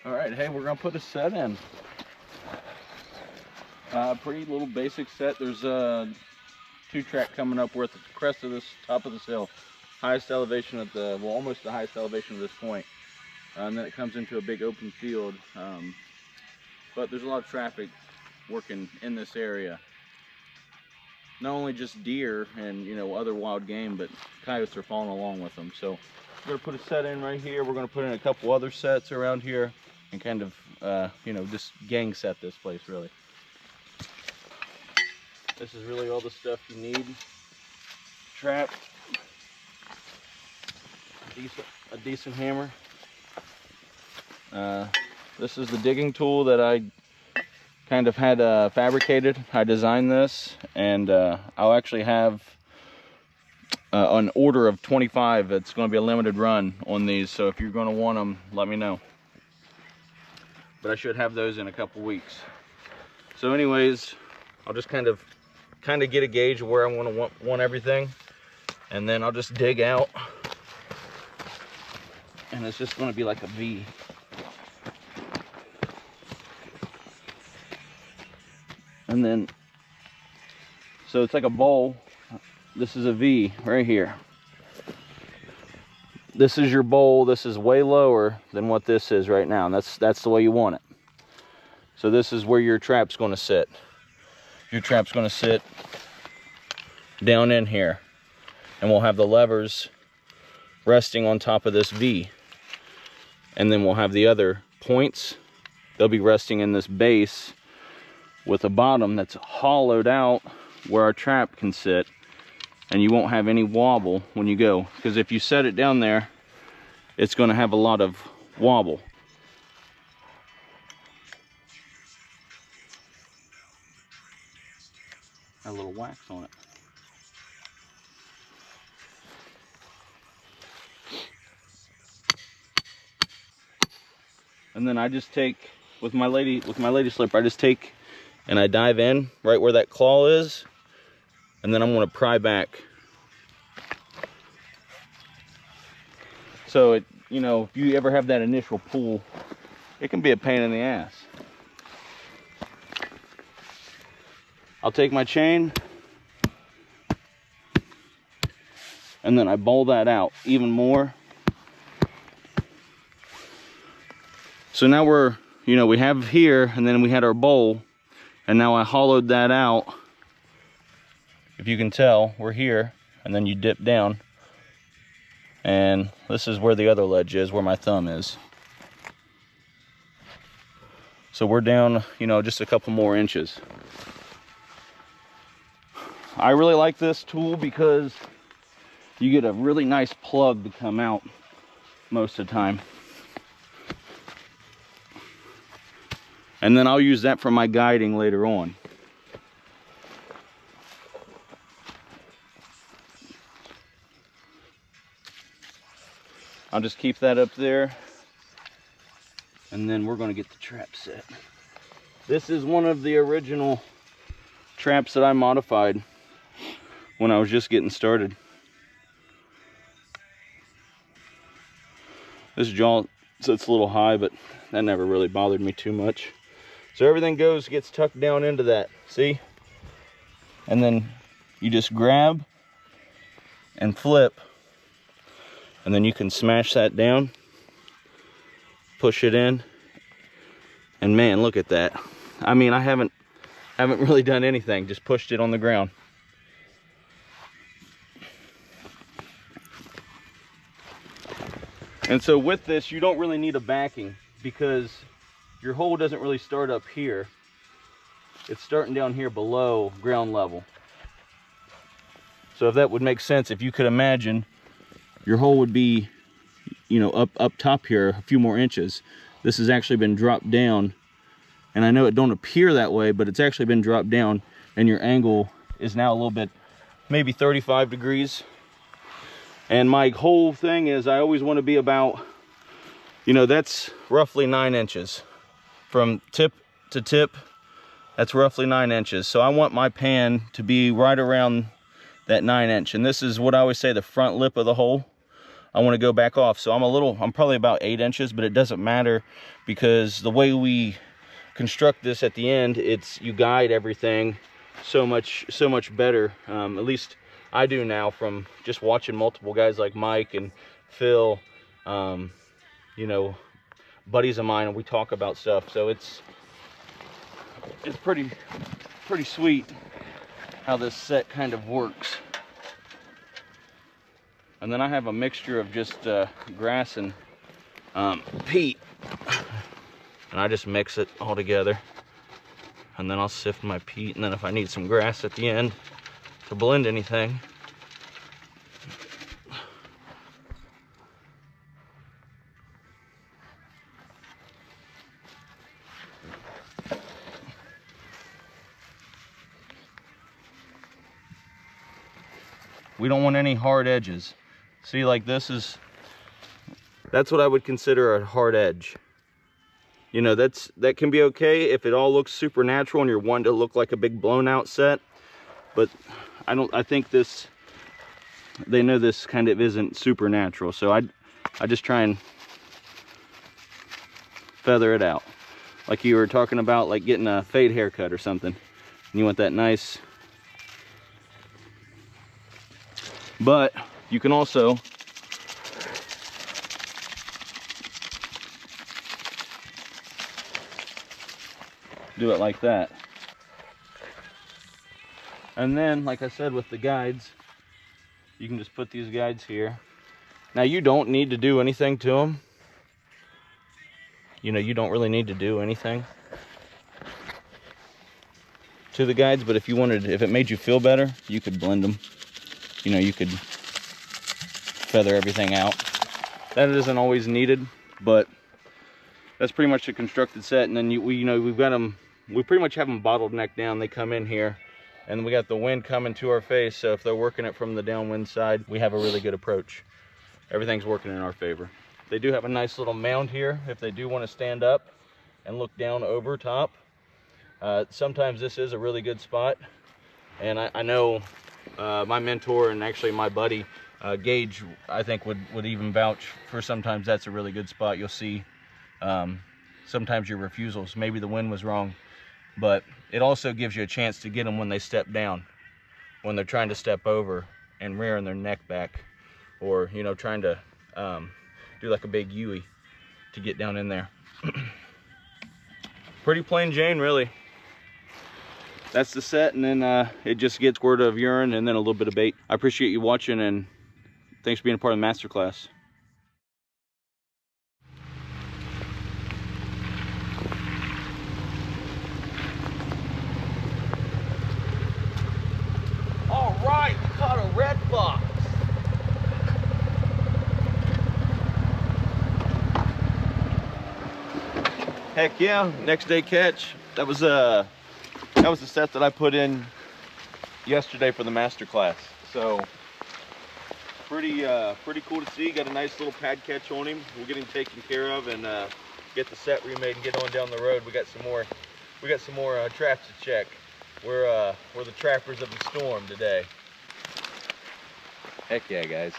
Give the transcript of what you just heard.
All right, hey, we're gonna put a set in. Pretty little basic set. There's a 2-track coming up. We're at the crest of this, top of this hill, highest elevation of the, well, almost the highest elevation of this point. And then it comes into a big open field. But there's a lot of traffic working in this area. Not only just deer and, you know, other wild game, but coyotes are following along with them. So we're gonna put a set in right here. We're gonna put in a couple other sets around here and kind of, you know, just gang set this place really. This is really all the stuff you need. Trap, a decent hammer. This is the digging tool that I kind of had fabricated. I designed this, and I'll actually have an order of 25. It's going to be a limited run on these, so if you're going to want them, let me know. But I should have those in a couple weeks. So anyways, I'll just kind of get a gauge of where I want everything, and then I'll just dig out, and it's just going to be like a V. And then, so it's like a bowl. This is a V right here. This is your bowl. This is way lower than what this is right now, and that's the way you want it. So this is where your trap's going to sit. Your trap's going to sit down in here, and we'll have the levers resting on top of this V, and then we'll have the other points. They'll be resting in this base with a bottom that's hollowed out where our trap can sit, and you won't have any wobble when you go, because if you set it down there, it's going to have a lot of wobble. A little wax on it. And then I just take with my lady slipper, I just take and I dive in right where that claw is, and then I'm going to pry back. So it, you know, if you ever have that initial pull, it can be a pain in the ass. I'll take my chain, and then I bowl that out even more. So now we're, you know, we have here, and then we had our bowl, and now I hollowed that out. If you can tell, we're here, and then you dip down, and this is where the other ledge is, where my thumb is. So we're down, you know, just a couple more inches. I really like this tool because you get a really nice plug to come out most of the time. And then I'll use that for my guiding later on. I'll just keep that up there, and then we're going to get the trap set. This is one of the original traps that I modified when I was just getting started. This jaw sits a little high, but that never really bothered me too much. So everything gets tucked down into that, see? And then you just grab and flip, and then you can smash that down, push it in, and man, look at that. I mean, I haven't really done anything, just pushed it on the ground. And so with this, you don't really need a backing, because your hole doesn't really start up here. It's starting down here below ground level. So if that would make sense, if you could imagine, your hole would be, you know, up top here a few more inches. This has actually been dropped down, and I know it don't appear that way, but it's actually been dropped down, and your angle is now a little bit, maybe 35 degrees. And my whole thing is, I always want to be about, you know, that's roughly 9 inches. From tip to tip, that's roughly 9 inches. So I want my pan to be right around that 9 inch. And this is what I always say, the front lip of the hole. I want to go back off. So I'm probably about 8 inches, but it doesn't matter because the way we construct this at the end, you guide everything so much better. At least I do now from just watching multiple guys like Mike and Phil, you know, buddies of mine, and we talk about stuff. So it's pretty sweet how this set kind of works. And then I have a mixture of just grass and peat, and I just mix it all together, and then I'll sift my peat, and then if I need some grass at the end to blend anything, we don't want any hard edges. See, like that's what I would consider a hard edge. You know, that can be okay if it all looks super natural and you're wanting to look like a big blown out set. But I think they know this kind of isn't super natural. So I just try and feather it out. Like you were talking about, like getting a fade haircut or something. And you want that nice. But you can also do it like that. And then, like I said, with the guides, you can just put these guides here. Now you don't need to do anything to them. You know, you don't really need to do anything to the guides, but if it made you feel better, you could blend them. You know, you could feather everything out. That isn't always needed, but that's pretty much a constructed set. And then we've got them, we pretty much have them bottlenecked down. They come in here, and we got the wind coming to our face, so if they're working it from the downwind side, we have a really good approach. Everything's working in our favor. They do have a nice little mound here if they do want to stand up and look down over top. Sometimes this is a really good spot, and I know my mentor and actually my buddy Gage, I think would even vouch for sometimes that's a really good spot. You'll see sometimes your refusals, maybe the wind was wrong, but it also gives you a chance to get them when they step down, when they're trying to step over and rearing their neck back, or you know, trying to do like a big Yui to get down in there. Pretty plain Jane, really. That's the set, and then it just gets word of urine and then a little bit of bait. I appreciate you watching, and thanks for being a part of the masterclass. All right, we caught a red fox. Heck yeah, next day catch. That was the set that I put in yesterday for the masterclass. So pretty cool to see. Got a nice little pad catch on him. We'll get him taken care of and get the set remade and get on down the road. We got some more traps to check. We're the trappers of the storm today. Heck yeah, guys.